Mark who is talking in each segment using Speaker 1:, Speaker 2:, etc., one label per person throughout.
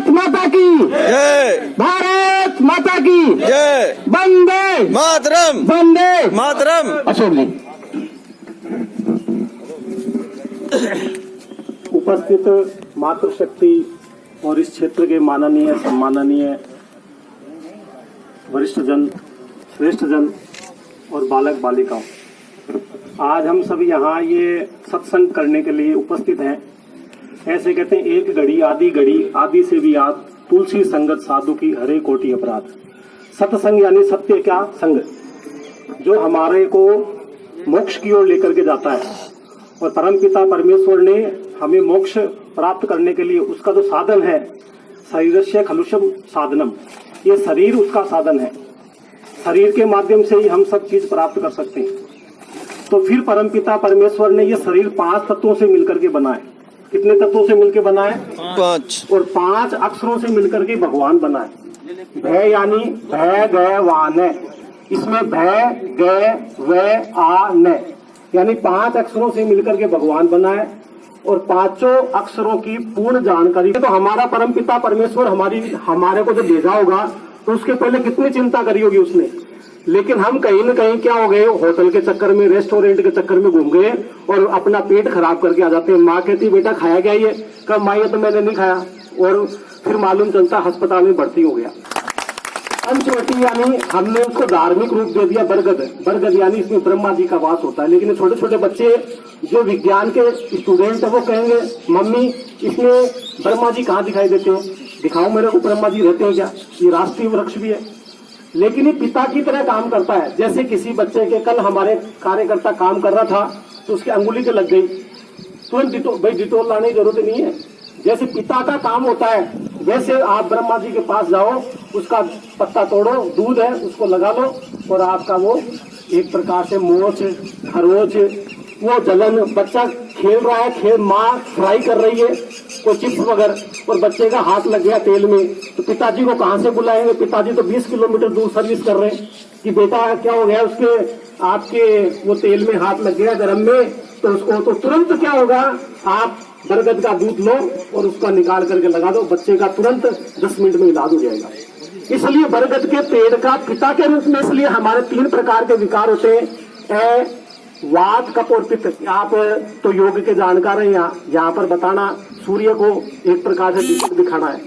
Speaker 1: भारत माता की
Speaker 2: जय,
Speaker 1: भारत माता की
Speaker 2: जय,
Speaker 1: वंदे
Speaker 2: मातरम,
Speaker 1: वंदे
Speaker 2: मातरम।
Speaker 1: अशोक जी।
Speaker 3: उपस्थित मातृशक्ति और इस क्षेत्र के माननीय सम्माननीय वरिष्ठ जन, श्रेष्ठ जन और बालक बालिकाओं, आज हम सब यहाँ ये सत्संग करने के लिए उपस्थित हैं। ऐसे कहते हैं, एक घड़ी आदि से भी याद, तुलसी संगत साधु की हरे कोटि अपराध। सत्संग यानी सत्य क्या संग, जो हमारे को मोक्ष की ओर लेकर के जाता है। और परमपिता परमेश्वर ने हमें मोक्ष प्राप्त करने के लिए उसका जो साधन है, शरीरस्य खलुषम साधनम, ये शरीर उसका साधन है। शरीर के माध्यम से ही हम सब चीज प्राप्त कर सकते हैं। तो फिर परमपिता परमेश्वर ने ये शरीर 5 तत्वों से मिलकर के बनाए। कितने तत्वों से मिलकर बनाए?
Speaker 2: 5।
Speaker 3: और 5 अक्षरों से मिलकर के भगवान बनाए। भय यानी भय गय वान, इसमें भय गय व आ न यानी 5 अक्षरों से मिलकर के भगवान बनाए। और 5 अक्षरों की पूर्ण जानकारी, तो हमारा परमपिता परमेश्वर हमारे को जब भेजा होगा तो उसके पहले कितनी चिंता करी होगी उसने। लेकिन हम कहीं न कहीं क्या हो गए, होटल के चक्कर में, रेस्टोरेंट के चक्कर में घूम गए और अपना पेट खराब करके आ जाते हैं। माँ कहती बेटा खाया क्या ये? कब माँ ये तो मैंने नहीं खाया, और फिर मालूम चलता अस्पताल में भर्ती हो गया। पंचवटी यानी हमने उसको धार्मिक रूप दे दिया। बरगद यानी इसमें ब्रह्मा जी का वास होता है। लेकिन छोटे छोटे बच्चे जो विज्ञान के स्टूडेंट है वो कहेंगे मम्मी इसमें ब्रह्मा जी कहाँ दिखाई देते हैं? दिखाओ मेरे को ब्रह्मा जी रहते हैं क्या? ये राष्ट्रीय वृक्ष भी है, लेकिन ये पिता की तरह काम करता है। जैसे किसी बच्चे के, कल हमारे कार्यकर्ता काम कर रहा था तो उसकी अंगुली के लग गई, तुरंत भाई डिटोल लाने की जरूरत नहीं है। जैसे पिता का काम होता है वैसे आप ब्रह्मा जी के पास जाओ, उसका पत्ता तोड़ो, दूध है उसको लगा लो और आपका वो एक प्रकार से मोच, खरोच, वो जलन, बच्चा खेल रहा है, खेल माँ फ्राई कर रही है कोई चिप्स वगैरह, और बच्चे का हाथ लग गया तेल में, तो पिताजी को कहाँ से बुलाएंगे? पिताजी तो 20 किलोमीटर दूर सर्विस कर रहे हैं कि बेटा क्या हो गया, उसके आपके वो तेल में हाथ लग गया गरम में, तो उसको तो तुरंत क्या होगा, आप बरगद का दूध लो और उसका निकाल करके लगा दो, बच्चे का तुरंत 10 मिनट में इलाज हो जाएगा। इसलिए बरगद के पेड़ का पिता के रूप में, इसलिए हमारे 3 प्रकार के विकार होते हैं, वात, कफ और पित्त। आप तो योग के जानकार हैं, यहाँ पर बताना, सूर्य को एक प्रकार से दिखाना है।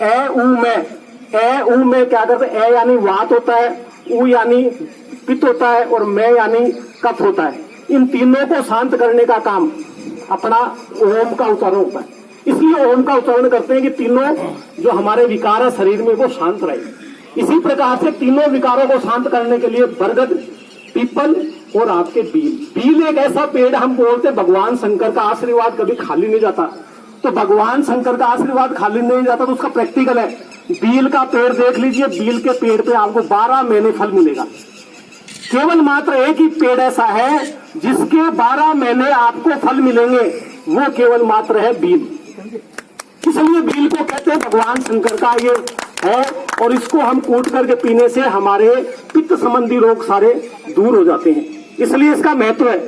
Speaker 3: ए ऊ में क्या करते हैं? ए यानी वात होता है, ऊ यानी पित्त होता है और मैं यानी कफ होता है। इन तीनों को शांत करने का काम अपना ओम का उच्चारण होता है। इसलिए ओम का उच्चारण करते हैं कि तीनों जो हमारे विकार है शरीर में वो शांत रहे। इसी प्रकार से तीनों विकारों को शांत करने के लिए बरगद, पीपल और आपके बील एक ऐसा पेड़, हम बोलते भगवान शंकर का आशीर्वाद कभी खाली नहीं जाता। तो भगवान शंकर का आशीर्वाद खाली नहीं जाता तो उसका प्रैक्टिकल है। बील का पेड़ देख लीजिए, बील के पेड़ पे आपको 12 महीने फल मिलेगा। केवल मात्र एक ही पेड़ ऐसा है जिसके 12 महीने आपको फल मिलेंगे, वो केवल मात्र है बील। इसलिए बील को कहते हैं भगवान शंकर का ये है, और इसको हम कूट करके पीने से हमारे पित्त संबंधी रोग सारे दूर हो जाते हैं। इसलिए इसका महत्व है।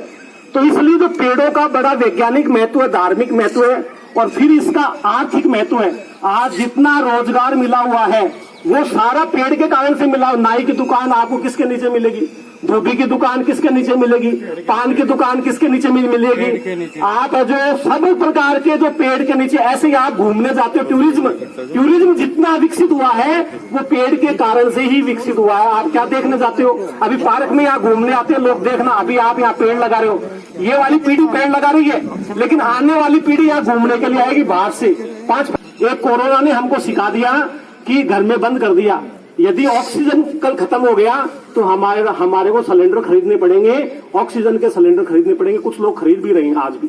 Speaker 3: तो इसलिए जो पेड़ों का बड़ा वैज्ञानिक महत्व है, धार्मिक महत्व है, और फिर इसका आर्थिक महत्व है। आज जितना रोजगार मिला हुआ है वो सारा पेड़ के कारण से मिला। नाई की दुकान आपको किसके नीचे मिलेगी? धोबी की दुकान किसके नीचे मिलेगी? पान की दुकान किसके नीचे मिलेगी? आप जो सब प्रकार के जो पेड़ के नीचे, ऐसे ही आप घूमने जाते हो। टूरिज्म जितना विकसित हुआ है वो पेड़ के कारण से ही विकसित हुआ है। आप क्या देखने जाते हो? अभी पार्क में यहाँ घूमने आते हैं लोग, देखना अभी आप यहाँ पेड़ लगा रहे हो, ये वाली पीढ़ी पेड़ लगा रही है, लेकिन आने वाली पीढ़ी यहाँ घूमने के लिए आएगी बाहर से। एक कोरोना ने हमको सिखा दिया कि घर में बंद कर दिया। यदि ऑक्सीजन कल खत्म हो गया तो हमारे को सिलेंडर खरीदने पड़ेंगे, ऑक्सीजन के सिलेंडर खरीदने पड़ेंगे। कुछ लोग खरीद भी रहे हैं आज भी।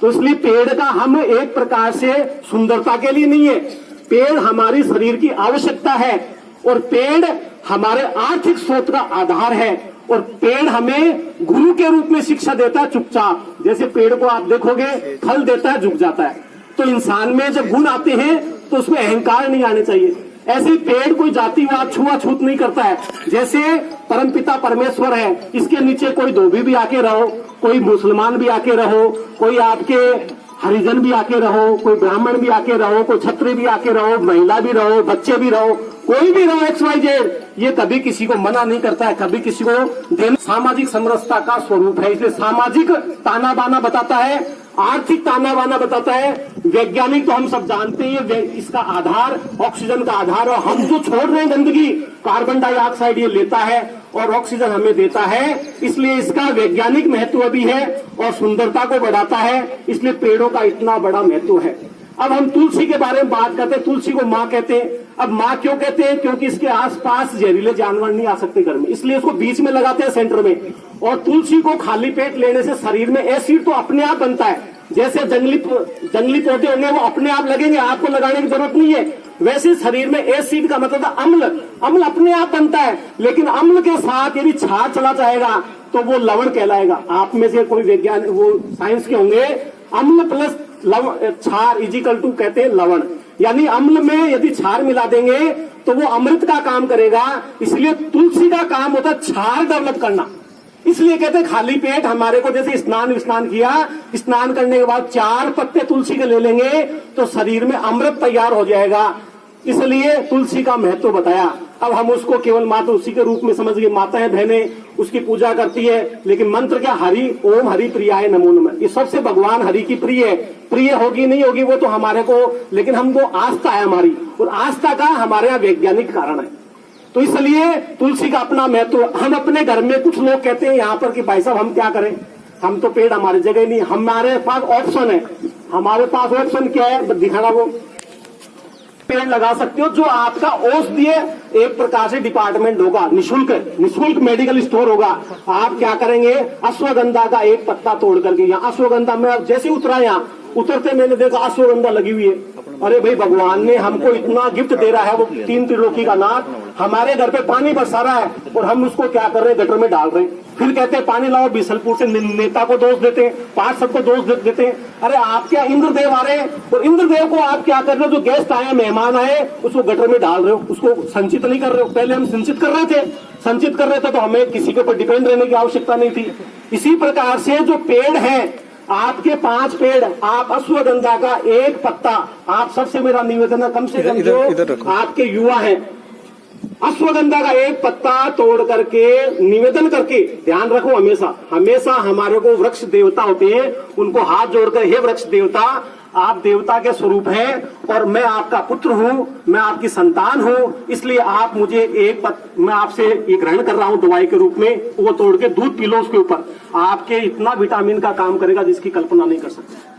Speaker 3: तो इसलिए पेड़ का हम एक प्रकार से सुंदरता के लिए नहीं है, पेड़ हमारी शरीर की आवश्यकता है, और पेड़ हमारे आर्थिक स्रोत का आधार है, और पेड़ हमें गुरु के रूप में शिक्षा देता है चुपचाप। जैसे पेड़ को आप देखोगे फल देता है, झुक जाता है। तो इंसान में जब गुण आते हैं तो उसमें अहंकार नहीं आने चाहिए। ऐसे ही पेड़ कोई जातिवाद, छुआछूत नहीं करता है। जैसे परमपिता परमेश्वर है, इसके नीचे कोई धोबी भी आके रहो, कोई मुसलमान भी आके रहो, कोई आपके हरिजन भी आके रहो, कोई ब्राह्मण भी आके रहो, कोई क्षत्रिय भी आके रहो, महिला भी रहो, बच्चे भी रहो, कोई भी रहो, XYZ, ये कभी किसी को मना नहीं करता है, कभी किसी को देना। सामाजिक समरसता का स्वरूप है, इसलिए सामाजिक ताना बाना बताता है, आर्थिक ताना बाना बताता है। वैज्ञानिक तो हम सब जानते हैं, इसका आधार ऑक्सीजन का आधार, और हम जो छोड़ रहे हैं गंदगी, कार्बन डाइऑक्साइड ये लेता है और ऑक्सीजन हमें देता है, इसलिए इसका वैज्ञानिक महत्व भी है और सुंदरता को बढ़ाता है, इसलिए पेड़ों का इतना बड़ा महत्व है। अब हम तुलसी के बारे में बात करते हैं, तुलसी को माँ कहते हैं। अब माँ क्यों कहते हैं? क्योंकि इसके आसपास जहरीले जानवर नहीं आ सकते घर में, इसलिए इसको बीच में लगाते हैं, सेंटर में। और तुलसी को खाली पेट लेने से शरीर में एसिड तो अपने आप बनता है, जैसे जंगली पौधे होंगे वो अपने आप लगेंगे, आपको लगाने की जरूरत नहीं है। वैसे शरीर में एसिड का मतलब अम्ल अपने आप बनता है, लेकिन अम्ल के साथ यदि क्षार चला जाएगा तो वो लवण कहलाएगा। आप में से कोई वैज्ञानिक वो साइंस के होंगे, अम्ल प्लस क्षार इजिकल टू कहते हैं लवण, यानी अम्ल में यदि क्षार मिला देंगे तो वो अमृत का काम करेगा। इसलिए तुलसी का काम होता है क्षार डेवलप करना, इसलिए कहते हैं खाली पेट हमारे को, जैसे स्नान किया, स्नान करने के बाद 4 पत्ते तुलसी के ले लेंगे तो शरीर में अमृत तैयार हो जाएगा, इसलिए तुलसी का महत्व बताया। अब हम उसको केवल माता उसी के रूप में समझ गए, माताएं बहनें उसकी पूजा करती है, लेकिन मंत्र क्या? हरि ओम हरि प्रियाय नमो नमः, ये सबसे भगवान हरि की प्रिय होगी नहीं होगी वो तो हमारे को, लेकिन हमको आस्था है हमारी, और आस्था का हमारे यहाँ वैज्ञानिक कारण है। तो इसलिए तुलसी का अपना महत्व। हम अपने घर में, कुछ लोग कहते हैं यहाँ पर कि भाई साहब हम क्या करें, हम तो पेड़ हमारी जगह नहीं, हमारे पास ऑप्शन है। हमारे पास ऑप्शन क्या है? दिखाना, वो पेड़ लगा सकते हो जो आपका औषधीय एक प्रकार से डिपार्टमेंट होगा, निशुल्क मेडिकल स्टोर होगा। आप क्या करेंगे? अश्वगंधा का एक पत्ता तोड़ करके, यहाँ अश्वगंधा में जैसे उतरा, यहाँ उतरते मैंने देखा अश्वगंधा लगी हुई है। अरे भाई, भगवान ने हमको इतना गिफ्ट दे रहा है, वो 3 त्रिलोकी का नाथ, हमारे घर पे पानी बरसा रहा है और हम उसको क्या कर रहे हैं? गटर में डाल रहे हैं। फिर कहते हैं पानी लाओ, बीसलपुर से नेता को दोष देते हैं, पार्षद को दोष देते हैं। अरे आप क्या इंद्रदेव आ रहे हैं, और इंद्रदेव को आप क्या कर रहे हो? जो गेस्ट आए, मेहमान आए, उसको गटर में डाल रहे हो, उसको संचित नहीं कर रहे हो। पहले हम संचित कर रहे थे तो हमें किसी के ऊपर डिपेंड रहने की आवश्यकता नहीं थी। इसी प्रकार से जो पेड़ है, आपके 5 पेड़, आप अश्वगंधा का एक पत्ता, आप सबसे मेरा निवेदन है, कम से कम जो आपके युवा हैं, अश्वगंधा का एक पत्ता तोड़ करके, निवेदन करके, ध्यान रखो, हमेशा हमारे को वृक्ष देवता होते हैं, उनको हाथ जोड़कर, हे वृक्ष देवता, आप देवता के स्वरूप हैं और मैं आपका पुत्र हूं, मैं आपकी संतान हूं, इसलिए आप मुझे मैं आपसे ये ग्रहण कर रहा हूं दवाई के रूप में, वो तोड़ के दूध पी लो उसके ऊपर, आपके इतना विटामिन का काम करेगा जिसकी कल्पना नहीं कर सकते।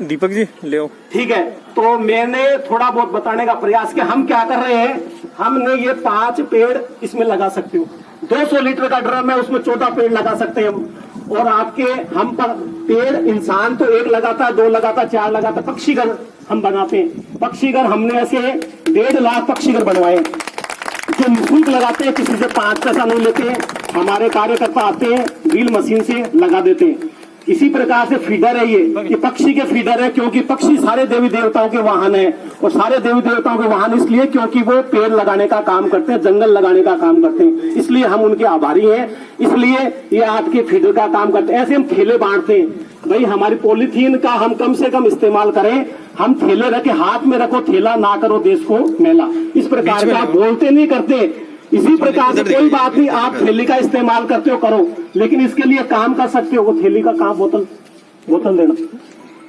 Speaker 2: दीपक जी ले आओ।
Speaker 3: ठीक है, तो मैंने थोड़ा बहुत बताने का प्रयास किया। हम क्या कर रहे हैं? हमने ये 5 पेड़ इसमें लगा सकते हो, 200 लीटर का ड्रम है, उसमें 14 पेड़ लगा सकते हैं हम। और आपके हम पर पेड़, इंसान तो 1 लगाता, 2 लगाता, 4 लगाता, पक्षी घर हम बनाते हैं। पक्षी घर हमने ऐसे 1.5 लाख पक्षी घर बनवाए, जो निःशुल्क लगाते हैं, किसी से 5 पैसा नहीं लेते हैं। हमारे कार्यकर्ता आते हैं, ड्रिल मशीन से लगा देते हैं। इसी प्रकार से फीडर है, ये पक्षी के फीडर है, क्योंकि पक्षी सारे देवी देवताओं के वाहन है, और सारे देवी देवताओं के वाहन इसलिए क्योंकि वो पेड़ लगाने का काम करते हैं, जंगल लगाने का काम करते हैं, इसलिए हम उनके आभारी हैं, इसलिए ये आपके फीडर का काम करते हैं। ऐसे हम ठेले बांटते हैं, भाई हमारी पॉलीथीन का हम कम से कम इस्तेमाल करें, हम ठेले रखे, हाथ में रखो थैला, ना करो देश को मैला, इस प्रकार का बोलते नहीं करते। इसी प्रकार से कोई बात नहीं, आप थैली का इस्तेमाल करते हो करो, लेकिन इसके लिए काम कर सकते हो, वो थैली का काम बोतल देना।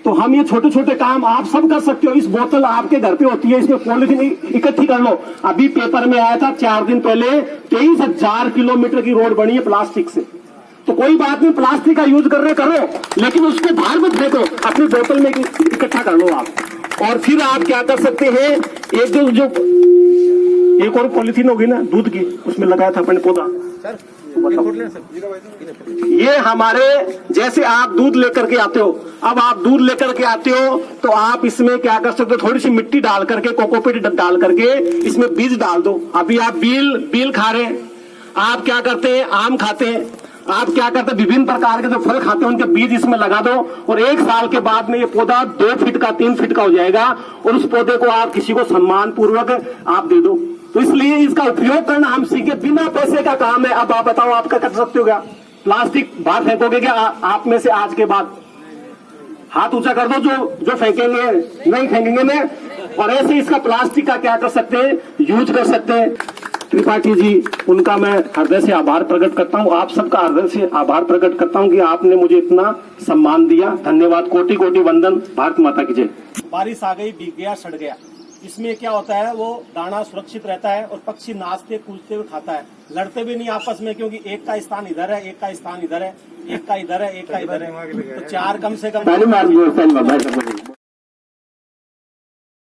Speaker 3: तो हम ये छोटे छोटे काम आप सब कर सकते हो। इस बोतल आपके घर पे होती है, इसमें पॉलिथीन इकट्ठी कर लो। अभी पेपर में आया था 4 दिन पहले, 23,000 किलोमीटर की रोड बनी है प्लास्टिक से। तो कोई बात नहीं, प्लास्टिक का यूज कर रहे करो, लेकिन उसको बाहर मत फेंको, अपनी बोतल में इकट्ठा कर लो आप। और फिर आप क्या कर सकते हैं, एक और पॉलिथीन होगी ना दूध की, उसमें लगाया था अपने पौधा, ये हमारे जैसे आप दूध लेकर के आते हो, अब आप दूध लेकर के आते हो तो आप इसमें क्या कर सकते हो, थोड़ी सी मिट्टी डाल करके, कोकोपीट डाल करके इसमें बीज डाल दो। अभी आप बील खा रहे हैं, आप क्या करते हैं, आम खाते हैं, आप क्या करते हैं, विभिन्न प्रकार के जो फल खाते हैं उनके बीज इसमें लगा दो, और 1 साल के बाद में ये पौधा 2 फीट का 3 फीट का हो जाएगा, और उस पौधे को आप किसी को सम्मान पूर्वक आप दे दो। तो इसलिए इसका उपयोग करना हम सीखे, बिना पैसे का काम है। अब आप बताओ, आप क्या कर सकते हो? क्या प्लास्टिक बाहर फेंकोगे क्या आप में से आज के बाद? हाथ ऊंचा कर दो जो फेंकेंगे, नहीं फेंकेंगे मैं। और ऐसे इसका प्लास्टिक का क्या कर सकते हैं, यूज कर सकते हैं। त्रिपाठी जी, उनका मैं हृदय से आभार प्रकट करता हूं, आप सबका हृदय से आभार प्रकट करता हूं कि आपने मुझे इतना सम्मान दिया। धन्यवाद, कोटि कोटि वंदन। भारत माता की जय।
Speaker 2: बारिश आ गई, भीग गया, सड़ गया। इसमें क्या होता है, वो दाना सुरक्षित रहता है और पक्षी नाचते कूदते हुए खाता है, लड़ते भी नहीं आपस में, क्योंकि एक का स्थान इधर है, एक का स्थान इधर है, एक का इधर है, एक का इधर है, तो चार कम से कम।